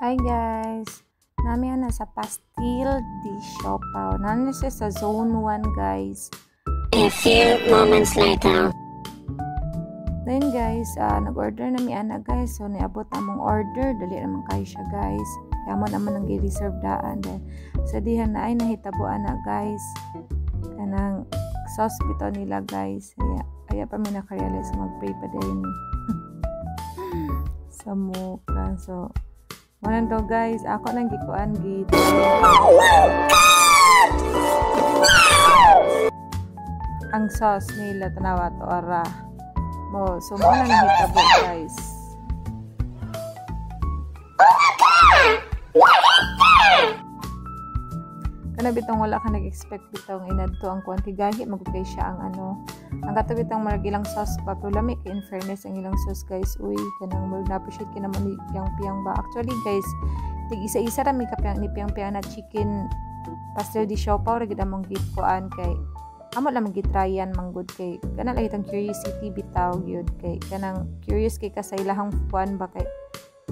Hi guys! Nami na sa Pastil di Siopaw. Nami siya sa Zone 1 guys. A few moments later. Then guys, nag-order na mi ana guys. So niabot among order. Dali naman kayo siya guys. Kaya mo naman ang gi-reserve daan. Then sa dihan na ay nahitabo ana guys. Kanang sauce bitaw nila guys. Kaya pa mi nakarealize mag-pray pa din sa mukha. So Wanan to guys, ako nang gikuan gid. Ang sauce nila tanawa to ara. So mo na nahitabo guys. Kana bitong wala ka nag-expect bitong inadto ang kuan gahi magugay siya ang ang kato bitong marag ilang sauce pa pero lami in fairness ang ilang sauce guys. Uy kanang na-appreciate ka naman ni piyang ba. Actually guys, tig isa-isa ra mi kapiyang ni piyang na chicken pastel di siopaw ra gid among gid kuan kay amo lang gitryan manggod kay kana lang itong curiosity bitaw gyud kay kanang curious kay kasay lahang kuan ba kay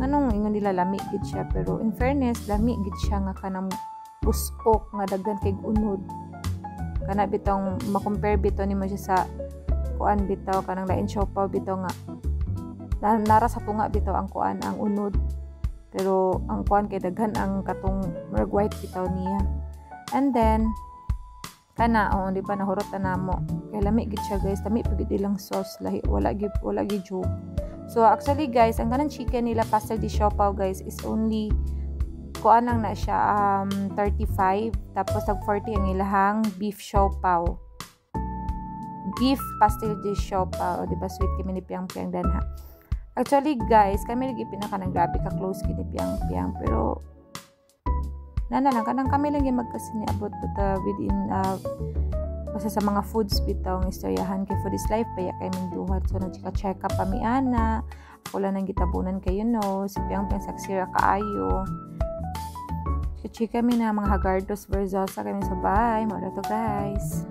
anong ingon nila lami gid siya pero in fairness lami gid siya nga kanang busok nga daghan kay unod kana bitong ma-compare bitaw nimo siya sa kuan bitaw kanang lain siopaw bitaw nga nara sa tunga bitaw ang kuan ang unod pero ang kuan kay daghan ang katong merg white bitaw niya. And then kana di ba nahurot na mo kay lami gid siya guys, lami pud ilang sauce lahi wala gid joke. So actually guys, ang kanang chicken nila pastel di siopaw guys is only kuan lang na siya 35 tapos tag 40 ang ilahang beef siopaw. Beef pastel di siopaw, di ba sweet kami ni piyang danha. Actually guys, kami lagi pinaka nang grabe ka close kini piyang pero nana lang kanang kami lang yung magkasini about within basta sa mga foods bitaw ng istoryahan kay food is life pa kay ming duhat. So nagchika-check up pa mi ana ako lang nang gitabunan kayo si piyang saksira kaayo chika mi na mga hagardos versus sa kami sa bahay mo to guys.